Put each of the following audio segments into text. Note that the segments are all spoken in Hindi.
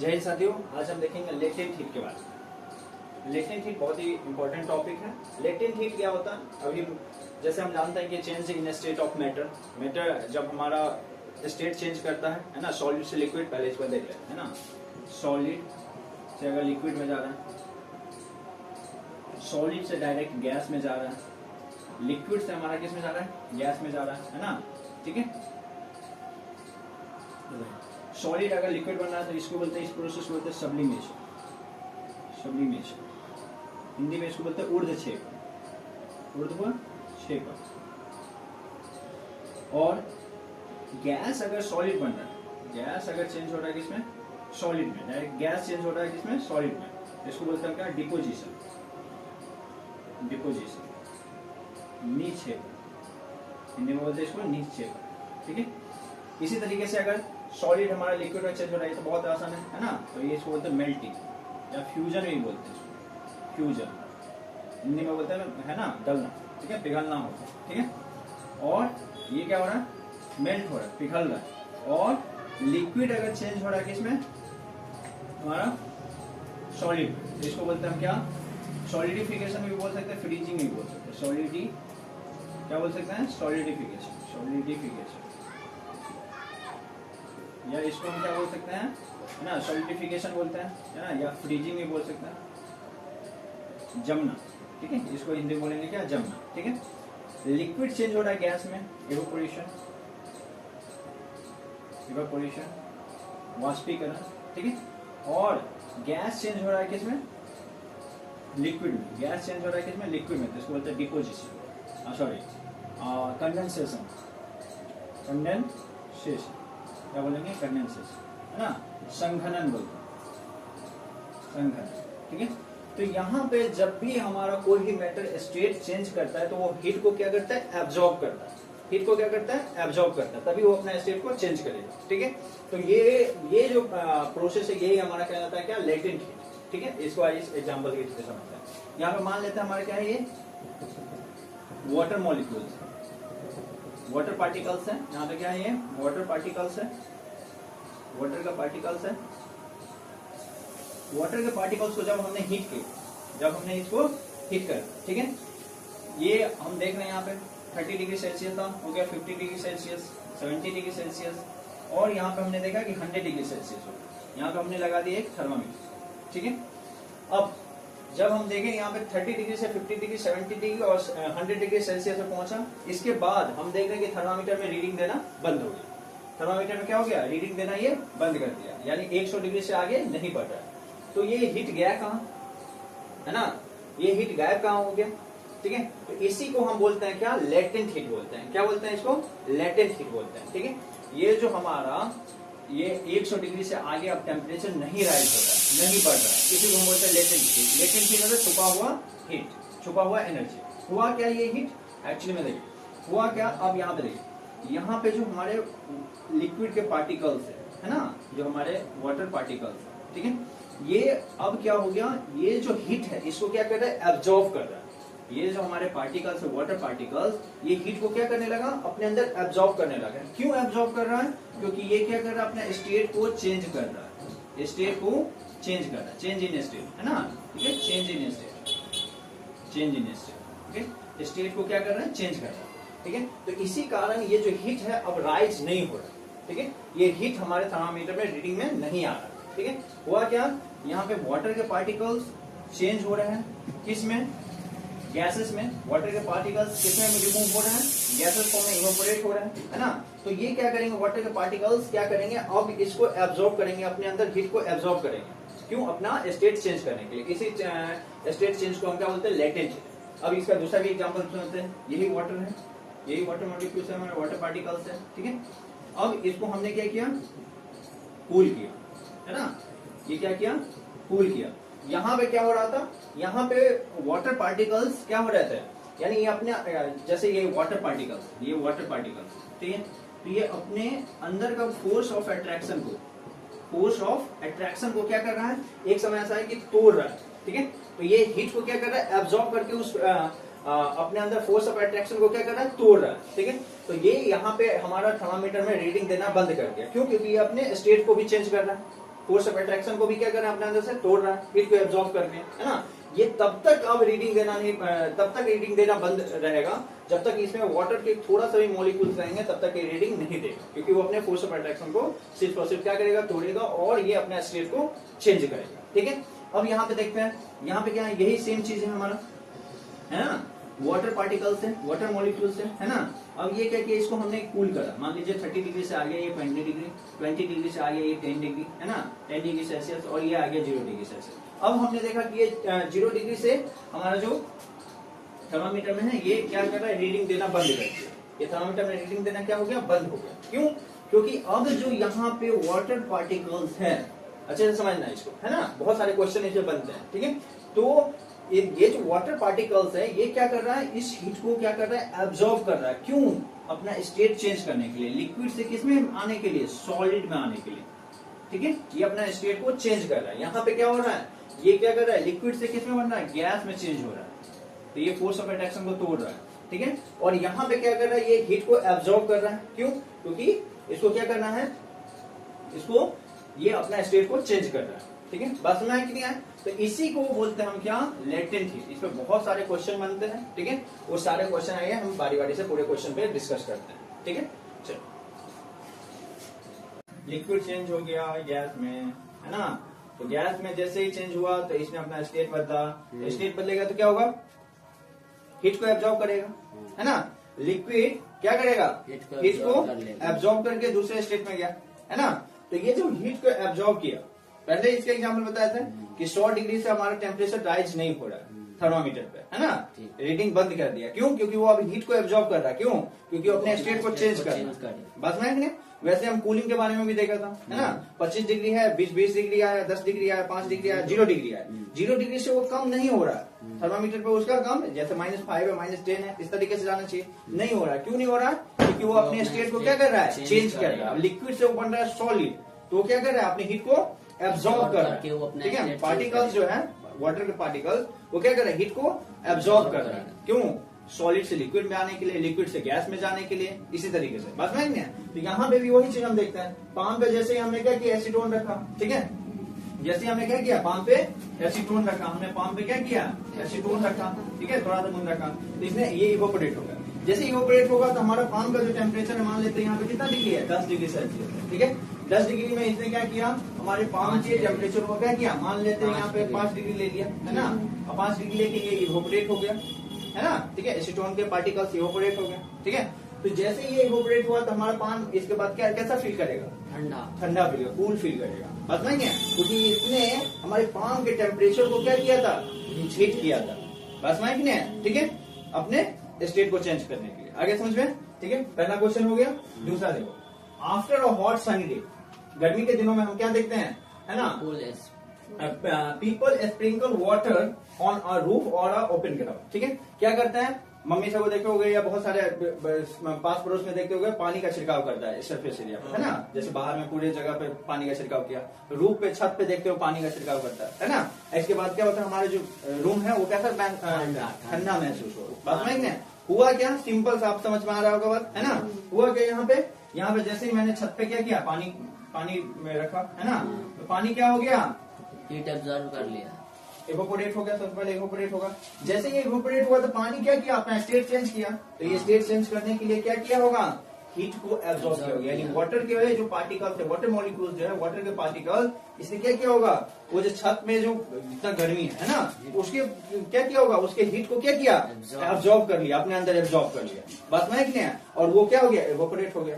जय हिंद साथियों, आज हम देखेंगे लेटेंट हीट के बारे में। लेटेंट हीट बहुत ही इंपॉर्टेंट टॉपिक है। लेटेंट हीट क्या होता है? अभी जैसे हम जानते हैं कि change in state of matter, matter जब हमारा स्टेट चेंज करता है ना, सॉलिड से लिक्विड, पहले इसको देख लेते हैं ना। सॉलिड से अगर लिक्विड में जा रहा है, सॉलिड से डायरेक्ट गैस में जा रहा है, लिक्विड से हमारा किस में जा रहा है? गैस में जा रहा है ना। ठीक है, सॉलिड अगर लिक्विड बन रहा है तो इसको बोलते हैं, इस प्रोसेस को बोलते हैं सब्लिमेशन। सब्लिमेशन हिंदी में इसको बोलते हैं ऊर्ध्वक्षेपण, ऊर्ध्वक्षेपण। और गैस अगर सॉलिड बन रहा है, गैस अगर चेंज हो रहा है किसमें? सॉलिड में। डायरेक्ट गैस चेंज हो रहा है किसमें? सॉलिड में। इसको बोलते हैं क्या? डिपोजिशन। डिपोजिशन, निक्षेपण, हिंदी में बोलते हैं इसको निक्षेपण। ठीक है, इसी तरीके से अगर सॉलिड हमारा लिक्विड में चेंज हो रहा है तो बहुत आसान है ना। तो ये इसको बोलते हैं मेल्टिंग या फ्यूजन भी बोलते हैं। फ्यूजन हिंदी में बोलते हैं है ना, गलना। ठीक है, पिघलना होता है। ठीक है, और ये क्या हो रहा है? मेल्ट हो रहा है, पिघल रहा है। और लिक्विड अगर चेंज हो रहा है किसमें? हमारा सॉलिड में। इसको बोलते हैं हम क्या? सॉलिडिफिकेशन भी बोल सकते हैं, फ्रीजिंग भी बोल सकते हैं। सॉलिडी क्या बोल सकते हैं? Solidification, solidification. या इसको हम क्या बोल सकते हैं, है ना, सॉलिडिफिकेशन बोलते हैं, है ना, या फ्रीजिंग भी बोल सकते हैं, जमना। ठीक है, इसको हिंदी में बोलेंगे क्या? जमना। ठीक है, लिक्विड चेंज हो रहा है गैस में, इवेपोरेशन, इवेपोरेशन, वाष्पीकरण। ठीक है, और गैस चेंज हो रहा है किसमें? लिक्विड में। गैस चेंज हो रहा है किसमें? लिक्विड में। तो इसको बोलते हैं डिपोजिशन, सॉरी कंडेंसेशन। कंडेंसेशन क्या बोलेंगे? कंडेंसेशन, है ना। संघनन बोलते हैं, संघनन। ठीक है, तो यहाँ पे जब भी हमारा कोई भी मेटल स्टेट चेंज करता है तो वो हीट को क्या करता है? एब्जॉर्ब करता है। हीट को क्या करता है? एब्जॉर्ब करता है, तभी वो अपना स्टेट को चेंज करेगा। ठीक है, तो ये जो प्रोसेस है यही हमारा क्या जाता है? क्या? Latent heat. ठीक है, इसको आज एग्जाम्पल के समझते हैं। यहाँ पे मान लेते हैं हमारा क्या है? ये वाटर मॉलिक्यूल्स, वाटर पार्टिकल्स है। यहाँ पे क्या है? ये वाटर पार्टिकल्स है, वाटर का पार्टिकल्स है। वाटर के पार्टिकल्स को जब हमने हीट किया, जब हमने इसको हीट कर, ठीक है, ये हम देख रहे हैं यहाँ पे 30 डिग्री सेल्सियस था, हो गया 50 डिग्री सेल्सियस, 70 डिग्री सेल्सियस, और यहाँ पे हमने देखा कि 100 डिग्री सेल्सियस हो गया। यहाँ पे हमने लगा दिया एक थर्मामीटर। ठीक है, अब जब हम देखें यहाँ पे 30 डिग्री से 50 डिग्री, 70 डिग्री और 100 डिग्री सेल्सियस में पहुंचा, इसके बाद हम देख रहे हैं कि थर्मामीटर में रीडिंग देना बंद हो गया। थर्मामीटर में क्या हो गया? रीडिंग देना ये बंद कर दिया, यानी 100 डिग्री से आगे नहीं बढ़ रहा है। तो ये हीट गया कहाँ, है ना, ये हीट गायब कहाँ हो गया। ठीक है, तो इसी को हम बोलते हैं क्या? लेटेंट हीट बोलते हैं। क्या बोलते हैं इसको? लेटेंट हीट बोलते हैं। ठीक है, ये जो हमारा ये 100 डिग्री से आगे अब टेम्परेचर नहीं राइज हो रहा है, नहीं बढ़ रहा है, इसी को हम बोलते हैं लेटेंट हीट। लेटेंट हीट मतलब छुपा हुआ हीट, छुपा हुआ एनर्जी। हुआ क्या ये हीट एक्चुअली में? देखिए हुआ क्या, अब यहाँ पे देखिए, यहाँ पे जो हमारे लिक्विड के पार्टिकल्स है ना, जो हमारे वाटर पार्टिकल्स, ठीक है, ये अब क्या हो गया? ये जो हीट है इसको क्या कर रहा है? एब्जॉर्ब कर रहा है। ये जो हमारे पार्टिकल्स है, वाटर पार्टिकल्स, ये हीट को क्या करने लगा? अपने अंदर एब्जॉर्ब करने लगा। क्यों एब्जॉर्ब कर रहा है? क्योंकि ये क्या कर रहा है? अपने स्टेट को चेंज कर रहा है, स्टेट को चेंज कर रहा है, चेंज इन स्टेट, है ना। ठीक है, change in state, change in state. ठीक है, स्टेट को क्या कर रहा है? चेंज कर रहा है। ठीक है, तो इसी कारण ये जो हीट है अब राइज नहीं हो रहा। ठीक है, ये हीट हमारे थर्मामीटर में रीडिंग में नहीं आ रहा। ठीक है, हुआ क्या? यहाँ पे वाटर के पार्टिकल्स चेंज हो रहे हैं, किस में? गैसेस में। वाटर के पार्टिकल्स किसमें रिमूव हो रहे हैं? गैसेस फॉर्म में इवेपोरेट हो रहे हैं, है ना। तो ये क्या करेंगे? वाटर के पार्टिकल्स क्या करेंगे? अब इसको एब्जॉर्ब करेंगे, अपने अंदर हीट को एब्जॉर्ब करेंगे। क्यों? अपना स्टेट चेंज करने के लिए। इसी स्टेट चेंज को हम क्या बोलते हैं? Latent heat. अब इसका दूसरा भी एग्जाम्पल सुनते हैं। यही वाटर है, यही वाटर मॉलिक्यूल्स है, हमारे वाटर पार्टिकल्स है। ठीक है, अब इसको हमने क्या किया? कूल किया, है ना। ये क्या किया? कूल किया। यहाँ पे क्या हो रहा था? यहाँ पे वाटर पार्टिकल्स क्या हो रहे थे, यानी ये अपने, जैसे ये वाटर पार्टिकल्स, ये वाटर पार्टिकल्स, ठीक है, तो ये अपने अंदर का फोर्स ऑफ अट्रैक्शन को, फोर्स ऑफ अट्रैक्शन को क्या कर रहा है? एक समय ऐसा है कि तोड़ रहा है। ठीक है, तो ये हीट को क्या कर रहा है? एब्जॉर्ब करके उस अपने अंदर फोर्स ऑफ अट्रैक्शन को क्या कर रहा है? तोड़ रहा है। ठीक है, तो ये यहाँ पे हमारा थर्मामीटर में रीडिंग देना बंद कर दिया। क्यों? क्योंकि ये अपने स्टेट को भी चेंज कर रहा है। फोर्स ऑफ अट्रैक्शन को भी क्या कर रहा है अपने अंदर से तोड़ रहा है, हीट को एब्जॉर्ब करके, है ना। ये तब तक अब रीडिंग देना नहीं, तब तक रीडिंग देना बंद रहेगा जब तक इसमें वाटर के थोड़ा सा भी मॉलिक्यूल्स रहेंगे, तब तक ये रीडिंग नहीं देगा, क्योंकि वो अपने फोर्स ऑफ अट्रैक्शन को सिर्फ और सिर्फ क्या करेगा, तोड़ेगा और ये अपने स्टेट को चेंज करेगा। ठीक है, अब यहाँ पे देखते हैं, यहाँ पे क्या है, यही सेम चीज है हमारा, है ना, वाटर पार्टिकल्स है, वाटर मॉलिक्यूल्स है ना। अब ये क्या किया, इसको हमने कूल करा, मान लीजिए 30 डिग्री से आ गया ये 20 डिग्री, 20 डिग्री से आ गया ये 10 डिग्री, है ना, 10 डिग्री सेल्सियस, और ये आ गया 0 डिग्री सेल्सियस। अब हमने देखा कि ये 0 डिग्री से हमारा जो थर्मामीटर में है, ये क्या कर रहा है, रीडिंग देना बंद कर दिया। ये थर्मामीटर में रीडिंग देना क्या हो गया, बंद हो गया। क्यों? क्योंकि अब जो यहाँ पे वाटर पार्टिकल्स है, अच्छे से समझना इसको, है ना, बहुत सारे क्वेश्चन इसमें बनते हैं। ठीक है, तो ये जो वाटर पार्टिकल्स है, ये क्या कर रहा है, इस हीट को क्या कर रहा है, एब्जॉर्ब कर रहा है। क्यों? अपना स्टेट चेंज करने के लिए, लिक्विड से किसमें आने के लिए, सॉलिड में आने के लिए। ठीक है, ये अपना स्टेट को चेंज कर रहा है। यहाँ पे क्या हो रहा है, ये क्या कर रहा है, लिक्विड से किसमें बन रहा है, गैस में चेंज हो रहा है। तो ये फोर्स ऑफ अट्रैक्शन को तोड़ रहा है। ठीक है, और यहाँ पे क्या कर रहा है, ये हीट को एब्जॉर्ब कर रहा है। क्यों? क्योंकि इसको क्या करना है, इसको ये अपना स्टेट को चेंज कर रहा है। ठीक है, बात समझ में है। तो इसी को बोलते हैं हम क्या, लेटेंट हीट। इस पे बहुत सारे क्वेश्चन बनते हैं। ठीक है, वो सारे क्वेश्चन आएंगे, हम बारी बारी से पूरे क्वेश्चन पे डिस्कस करते हैं। ठीक है, चलो, लिक्विड चेंज हो गया गैस में, है ना। तो गैस में जैसे ही चेंज हुआ तो इसने अपना स्टेट बदला, स्टेट बदलेगा तो क्या होगा, हीट को एब्जॉर्ब करेगा, है ना। लिक्विड क्या करेगा, हीट को एब्जॉर्ब करके दूसरे स्टेट में गया, है ना। तो ये जो हीट को एब्जॉर्ब किया, पहले इसका एग्जाम्पल बताया था कि 100 डिग्री से हमारा टेम्परेचर राइज नहीं हो रहा है थर्मामीटर पे, है ना, रीडिंग बंद कर दिया। क्यों? क्योंकि वो अभी हीट को एब्जॉर्ब कर रहा है। क्यों? क्योंकि अपने स्टेट को चेंज कर रहा है। बस में वैसे हम कूलिंग के बारे में भी देखा था, है ना, 25 डिग्री है, 20 डिग्री आया, 10 डिग्री आया, 5 डिग्री आया, 0 डिग्री आया। 0 डिग्री से वो कम नहीं हो रहा है थर्मामीटर पे, उसका कम, जैसे -5 है, -10 है, इस तरीके से जाना चाहिए, नहीं हो रहा है। क्यों नहीं हो रहा है? क्योंकि वो अपने स्टेट को क्या कर रहा है, चेंज कर रहा है। लिक्विड से वो बन रहा है सॉलिड, तो क्या कर रहा है, अपने हीट को एब्जॉर्ब कर रहा है। ठीक है, पार्टिकल्स जो है, वाटर के पार्टिकल्स, वो क्या कर रहे हैं, हीट को एब्जॉर्ब कर रहा है। क्यों? सॉलिड से लिक्विड में आने के लिए, लिक्विड से गैस में जाने के लिए, इसी तरीके से। बस में तो यहाँ पे भी वही चीज हम देखते हैं। पाम पे जैसे ही हमने क्या किया, एसीटोन रखा। ठीक है, जैसे हमने क्या किया, पाम पे एसीटोन रखा, हमने पाम पे क्या किया, एसीटोन रखा। ठीक है, थोड़ा सा गुण रखा, तो इसमें ये इवोपोरेट होगा। जैसे इवोपोरेट होगा तो हमारा पाम का जो टेम्परेचर है, मान लेते हैं यहाँ पे कितना डिग्री है, 10 डिग्री सेल्सियस। ठीक है, 10 डिग्री में इसने क्या किया, हमारे पाम के टेम्परेचर को क्या किया, मान लेते हैं यहाँ पे 5 डिग्री ले लिया, है ना। 5 डिग्री लेके ये इवोपोरेट हो गया, है ना। ठीक है, एसीटोन के पार्टिकल्स इवोपोरेट हो गए। ठीक है, तो जैसे ये इवोपोरेट हुआ तो हमारा पान इसके बाद क्या, कैसा फील करेगा, ठंडा फील, कूल फील करेगा। बात नहीं है, क्योंकि इसने हमारे पाम के टेम्परेचर को क्या किया था, हीट किया था। बात समझ नहीं है। ठीक है, अपने स्टेट को चेंज करने के लिए। आगे समझ में? ठीक है, पहला क्वेश्चन हो गया। दूसरा देखो, after a hot sunny day, गर्मी के दिनों में हम क्या देखते हैं, है ना, people sprinkle water on a roof और अ ओपन ग्राउंड। ठीक है, क्या करते हैं, मम्मी सब को देखे होंगे या बहुत सारे पास पड़ोस में देखते होंगे, पानी का छिड़काव करता है सरफेस एरिया पे, है ना। जैसे बाहर में पूरे जगह पे पानी का छिड़काव किया, रूफ पे, छत पे देखते हो पानी का छिड़काव करता है ना। इसके बाद क्या होता है, हमारे जो रूम है वो कैसा ठंडा महसूस हो। बात समझ हुआ क्या, सिंपल सा, आप समझ में आ रहा होगा बात, है ना। हुआ क्या, यहाँ पे जैसे ही मैंने छत पे क्या किया, पानी में रखा, है ना, तो पानी क्या हो गया, हीट एब्जॉर्ब कर लिया, इवोपोरेट हो गया। सबसे पहले इवोपोरेट होगा, जैसे ये इवोपोरेट हुआ तो पानी क्या किया, अपना स्टेट चेंज किया। तो ये स्टेट चेंज करने के लिए क्या किया होगा, हीट को एब्जॉर्ब किया होगा। यानी वाटर के जो पार्टिकल्स है, वाटर मॉलिक्यूल्स जो है, वाटर के पार्टिकल, इसने क्या किया होगा, वो जो छत में जो जितना गर्मी है ना, उसके क्या किया होगा, उसके हीट को क्या किया, एब्जॉर्ब कर लिया, अपने अंदर एब्जॉर्ब कर लिया। बस में क्या, और वो क्या हो गया, इवोपोरेट हो गया।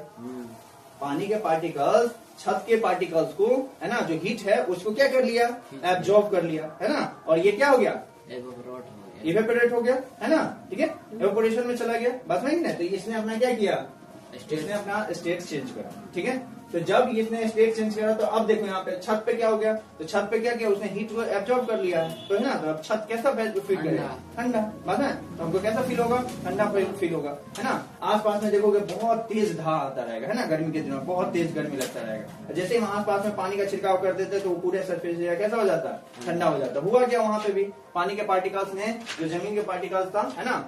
पानी के पार्टिकल्स छत के पार्टिकल्स को, है ना, जो हीट है उसको क्या कर लिया, एब्जॉर्ब कर लिया, है ना। और ये क्या हो गया, इवेपोरेट हो गया, है ना। ठीक है, इवेपोरेशन में चला गया। बस में ना, तो इसने अपना क्या किया, इसने अपना स्टेट चेंज करा। ठीक है, तो जब इसने स्टेट चेंज करा तो अब देखो यहाँ पे छत पे क्या हो गया, तो छत पे क्या किया, उसने हीट को एब्जॉर्ब कर लिया है, तो है ना। तो अब छत कैसा फील करेगा, ठंडा। बात है, तो हमको कैसा फील होगा, ठंडा फील होगा, है ना। आसपास में देखोगे बहुत तेज धा आता रहेगा, है ना, गर्मी के दिनों में बहुत तेज गर्मी लगता रहेगा। जैसे ही आस पास में पानी का छिड़काव कर देते तो पूरे सरफेस एरिया कैसा हो जाता, ठंडा हो जाता। हुआ क्या, वहां पे भी पानी के पार्टिकल्स ने, जो जमीन के पार्टिकल्स था, है ना,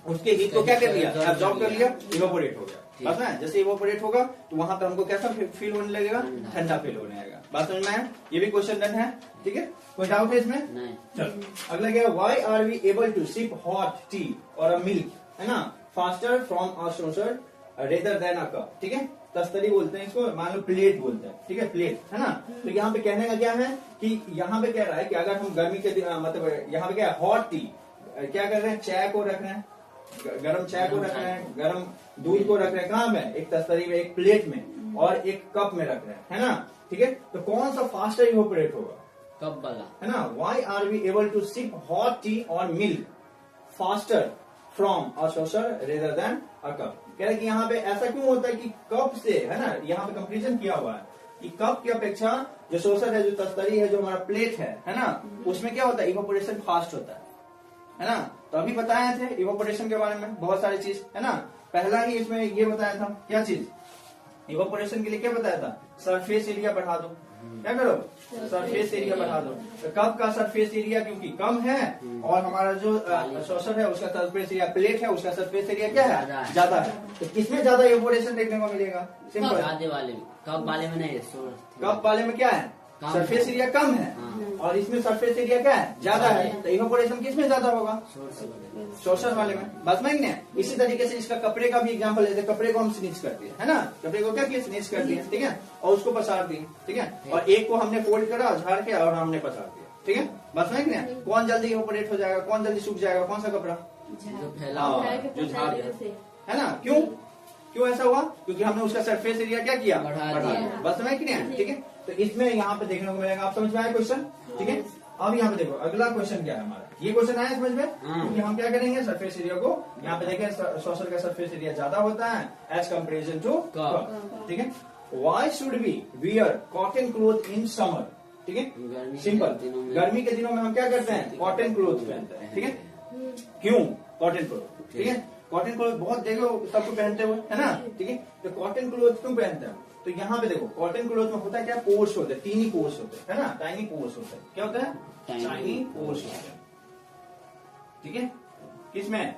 उसके हीट को क्या कर लिया, एब्जॉर्ब कर लिया, इवोपोरेट हो गया। बात समझ में? जैसे इवोपोरेट होगा तो वहां पे हमको कैसा फील होने लगेगा, ठंडा फील होने लगेगा। बात समझ में आया? ये भी क्वेश्चन डन है, ठीक है, कोई डाउट है इसमें? नहीं। चलो अगला क्या है, why are we able to sip hot tea और अ मिल्क, है ना, faster from a saucer rather than a cup, ठीक है, तस्तरी बोलते हैं इसको, मान लो प्लेट बोलते हैं, ठीक है, प्लेट, है ना। तो यहाँ पे कहने का क्या है कि यहाँ पे कह रहा है कि अगर हम गर्मी के मतलब यहाँ पे क्या है, हॉट टी क्या कर रहे हैं, चाय को रख रहे हैं, गरम चाय को रख रहे हैं, गरम दूध को रख रहे हैं, कहाँ में, एक तस्तरी में, एक प्लेट में और एक कप में रख रहे हैं, है ना, ठीक है। तो कौन सा फास्टर इवोपोरेट होगा, कब वाला, है ना। Why are we able to sip hot tea और milk faster from a saucer rather than a cup. कह रहे कि यहाँ पे ऐसा क्यों होता है कि कप से, है ना, यहाँ पे कंपेरिजन किया हुआ है कि कप की अपेक्षा जो सोर्सर है, जो तस्तरी है, जो हमारा प्लेट है ना, उसमें क्या होता है, इवोपोरेशन फास्ट होता है ना। तो अभी बताए थे इवोपोरेशन के बारे में बहुत सारी चीज, है ना। पहला ही इसमें ये बताया था, क्या चीज, इवोपोरेशन के लिए क्या बताया था, सरफेस एरिया बढ़ा दो, क्या करो, सरफेस एरिया बढ़ा दो। तो कप का सरफेस एरिया क्योंकि कम है और हमारा जो सोर्सर है उसका सरफेस एरिया, प्लेट है उसका सरफेस एरिया क्या है, ज्यादा है। तो किसमें ज्यादा इवोपोरेशन देखने को मिलेगा, सिंपल, आधे वाले में, कब वाले में नहीं, कप वाले में क्या है, सरफेस एरिया कम है और इसमें सरफेस एरिया क्या है, ज्यादा है। तो इवोपोरेशन किसमें ज्यादा होगा, सोर्सर वाले में। बस में नहीं। इसी तरीके से इसका कपड़े का भी एग्जांपल लेते हैं, कपड़े को हम स्नीच कर दिए, है ना, कपड़े को क्या किया, स्नीच कर दिया, ठीक है, और उसको पसार दिए, ठीक है, और एक को हमने फोल्ड करा, झाड़ के और हमने पसार दिया, ठीक है। बस में नहीं, कौन जल्दी इवोपोरेट हो जाएगा, कौन जल्दी सूख जाएगा, कौन सा कपड़ा, जो फैला हुआ है, जो झाड़, है ना। क्यों ऐसा हुआ, क्योंकि हमने उसका सरफेस एरिया क्या किया, बढ़ा दिया। बस में नहीं, ठीक है। तो इसमें यहाँ पे देखने को मिलेगा, आप समझ में आए क्वेश्चन, ठीक है। अब यहाँ पे देखो अगला क्वेश्चन क्या है हमारा, ये क्वेश्चन आया समझ में, क्योंकि हम क्या करेंगे, सरफेस एरिया को यहाँ पे देखें, सोर्सर का सरफेस एरिया ज्यादा होता है एज कम्पेरिजन टू कप, ठीक है। Why should we wear cotton cloth in summer, ठीक है, सिंपल, गर्मी के दिनों में हम क्या करते हैं, कॉटन क्लोथ पहनते हैं, ठीक है। क्यों कॉटन क्लोथ, ठीक है, कॉटन क्लोथ बहुत देखो सबको पहनते हुए, है ना, ठीक है। तो कॉटन क्लोथ क्यों पहनते हैं, तो यहाँ पे देखो कॉटन क्लोथ में होता है क्या, पोर्स होते हैं, टीनी पोर्स होते हैं, है ना, टाइनी पोर्स होते हैं, क्या होता है, टाइनी पोर्स होते हैं, ठीक है। किसमें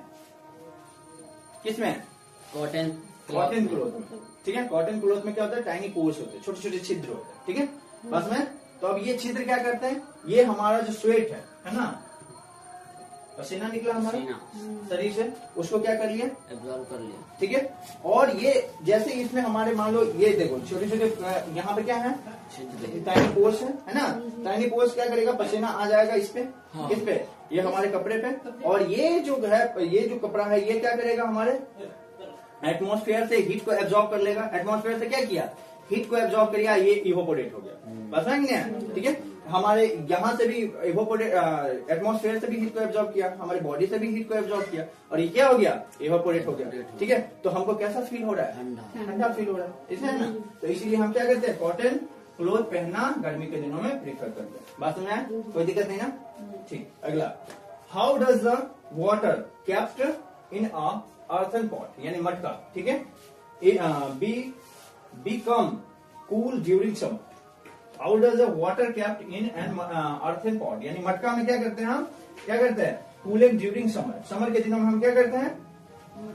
कॉटन क्लोथ में, ठीक है। कॉटन क्लोथ में क्या होता है, टाइनी पोर्स होते हैं, छोटे छोटे छिद्र होते हैं, ठीक है, बस में। तो अब ये छिद्र क्या करते हैं, ये हमारा जो स्वेट है ना, पसीना निकला हमारा शरीर से, उसको क्या कर लिया, एब्जॉर्ब कर लिया, ठीक है। और ये जैसे इसमें हमारे मान लो ये देखो छोटे छोटे यहाँ पे क्या है, टाइनी पोर्स है ना। टाइनी पोर्स क्या करेगा, पसीना आ जाएगा इस पे, किस पे, ये हमारे कपड़े पे, और ये जो है, ये जो कपड़ा है ये क्या करेगा, हमारे एटमॉस्फेयर से हीट को एब्जॉर्ब कर लेगा। एटमॉस्फेयर से क्या किया, हीट को एब्जॉर्ब किया, ये इवोपोरेट हो गया, बस नहीं, ठीक है। हमारे यहाँ से भी इवोपोरेट, एटमॉस्फेयर से भी हीट को एब्जॉर्ब किया, हमारी बॉडी से भी हीट को एब्जॉर्ब किया, और ये क्या हो गया, इवोपोरेट हो गया, ठीक है। तो हमको कैसा फील हो रहा है, ठंडा फील हो रहा है, इसलिए ना। तो इसीलिए हम क्या करते हैं, कॉटन क्लोथ पहनना गर्मी के दिनों में प्रीफर करते हैं। बात समझ आया, कोई दिक्कत नहीं ना, ठीक। अगला, how does the water kept in a earthen pot, यानी मटका, ठीक है, become cool during summer. How does the water kept in an earthen pot, यानी मटका में क्या करते हैं हम, क्या करते हैं, कूलिंग ड्यूरिंग समर, समर के दिनों में हम क्या करते हैं,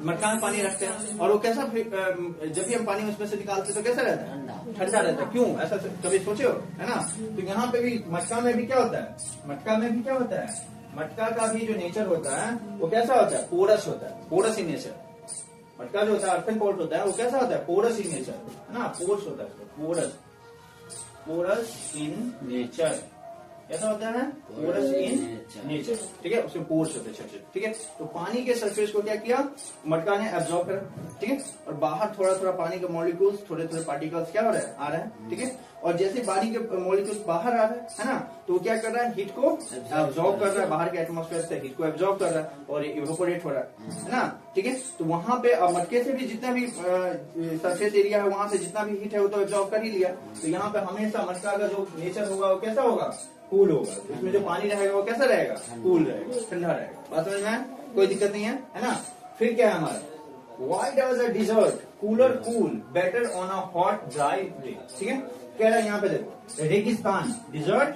मटका में पानी रखते हैं, और वो कैसा, जब भी हम पानी उसमें से निकालते हैं तो कैसा रहता है, ठंडा रहता है। क्यों ऐसा कभी सोचे हो, है ना। तो यहाँ पे भी मटका में भी क्या होता है, मटका में भी क्या होता है, मटका का भी जो नेचर होता है वो कैसा होता है, पोरस होता है, पोरस इन नेचर। मटका जो होता है, अर्थन पॉट होता है, वो कैसा होता है, पोरस इन नेचर, है ना, पोर्स होता है, पोरस इन नेचर, कैसा होता है, पोरस इन नेचर, ठीक है, उसमें पोर्स होते हैं छोटे, ठीक है। तो पानी के सरफेस को क्या किया, मटका ने एब्जॉर्ब करा, ठीक है, और बाहर थोड़ा थोड़ा पानी के मॉलिक्यूल्स, थोड़े थोड़े पार्टिकल्स क्या हो रहे हैं, आ रहे हैं, ठीक है। और जैसे पानी के मॉलिक्यूल्स बाहर आ रहे हैं, है ना, तो वो क्या कर रहा है, हीट को एब्जॉर्ब कर रहा है, बाहर के एटमॉस्फेयर से हीट को एब्जॉर्ब कर रहा है और इवोपोरेट हो रहा है ना, ठीक है। तो वहां पे मटके से भी जितना भी सरफेस एरिया है, वहां से जितना भी हीट है वो तो एब्जॉर्ब कर ही लिया। तो यहाँ पे हमेशा मटका का जो नेचर होगा वो कैसा होगा, कूल होगा, इसमें जो पानी रहेगा वो कैसा रहेगा, कूल रहेगा, ठंडा रहेगा। बात समझ में, कोई दिक्कत नहीं है ना। फिर क्या है हमारा, why does a desert cooler cool better on a hot dry day, ठीक है। कह रहा है यहाँ पे देखो, रेगिस्तान, डिजर्ट,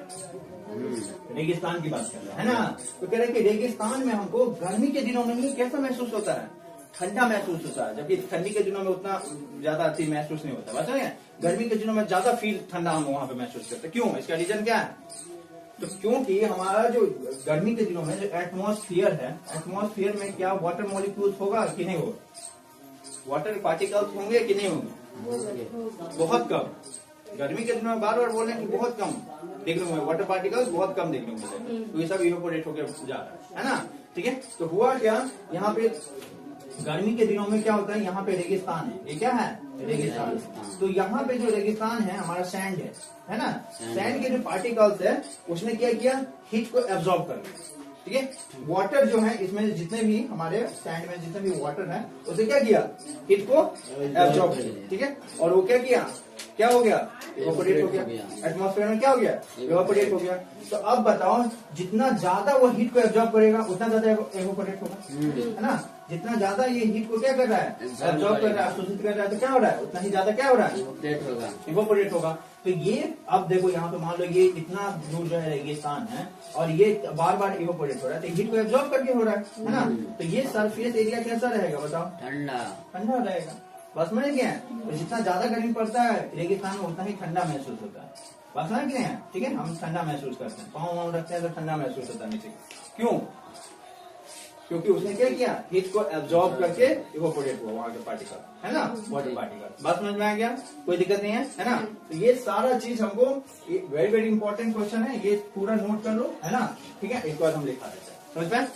रेगिस्तान की बात कर रहा है ना। तो कह रहे हैं कि रेगिस्तान में हमको गर्मी के दिनों में ही कैसा महसूस होता है, ठंडा महसूस होता है, जबकि ठंडी के दिनों में उतना ज्यादा फील महसूस नहीं होता। बस गर्मी के दिनों में ज्यादा फील ठंडा हम वहां पे महसूस करते हैं। क्यों? इसका रीजन क्या है? तो क्योंकि हमारा जो गर्मी के दिनों में जो एटमॉस्फेयर है, एटमॉस्फेयर में क्या वाटर मॉलिक्यूल्स होगा कि नहीं होगा? वाटर पार्टिकल्स होंगे कि नहीं होंगे? बहुत कम। गर्मी के दिनों में बार बार बोल रहे हैं कि बहुत कम देखने को, वाटर पार्टिकल्स बहुत कम देखने को मिलेंगे, तो ये सब इवेपोरेट होकर जा रहा है ना। ठीक है, तो हुआ क्या यहाँ पे गर्मी के दिनों में क्या होता है, यहाँ पे रेगिस्तान है। ये क्या है? रेगिस्तान। तो यहाँ पे जो रेगिस्तान है हमारा सैंड है ना। सैंड के जो पार्टिकल्स है उसने क्या किया, हीट को एब्जॉर्ब कर लिया। ठीक है, वाटर जो है इसमें जितने भी हमारे सैंड में जितने भी वाटर है उसे क्या किया, हीट को एब्जॉर्ब कर लिया। ठीक है, और वो क्या किया, क्या हो गया, इवेपोरेट हो गया। एटमॉस्फेयर में क्या हो गया, इवेपोरेट हो गया। तो अब बताओ, जितना ज्यादा वो हीट को एब्जॉर्ब करेगा उतना ज्यादा इवेपोरेट होगा, है ना। जितना ज्यादा ये हीट को क्या कर रहा है, एब्जॉर्ब कर रहा है, अवशोषित कर रहा है, तो क्या हो रहा है, उतना ही ज्यादा क्या हो रहा है, इवेपोरेट होगा। तो ये अब देखो यहाँ पे मान लो ये इतना दूर जो है रेगिस्तान है और ये बार बार इवेपोरेट हो रहा है, तो हीट को एब्जॉर्ब करके हो रहा है ना। तो ये सरफेस एरिया कैसा रहेगा बताओ, ठंडा रहेगा। बस समझ गए? तो जितना ज्यादा गर्मी पड़ता है रेगिस्तान में उतना ही ठंडा महसूस होता है। बस समझ गए हैं? ठीक है, हम ठंडा महसूस करते हैं, पाँव वाँव रखते हैं तो ठंडा महसूस होता है नीचे। क्यों? क्योंकि उसने क्या किया, हीट को एब्जॉर्ब करके इवेपोरेट हुआ वहां के पार्टिकल, है ना, वाटर पार्टिकल। बात समझ में आ गया? कोई दिक्कत नहीं है ना। तो ये सारा चीज हमको वेरी वेरी इंपॉर्टेंट क्वेश्चन है, ये पूरा नोट कर लो, है ना। ठीक है, एक बार हम लिखा देते हैं, समझ में?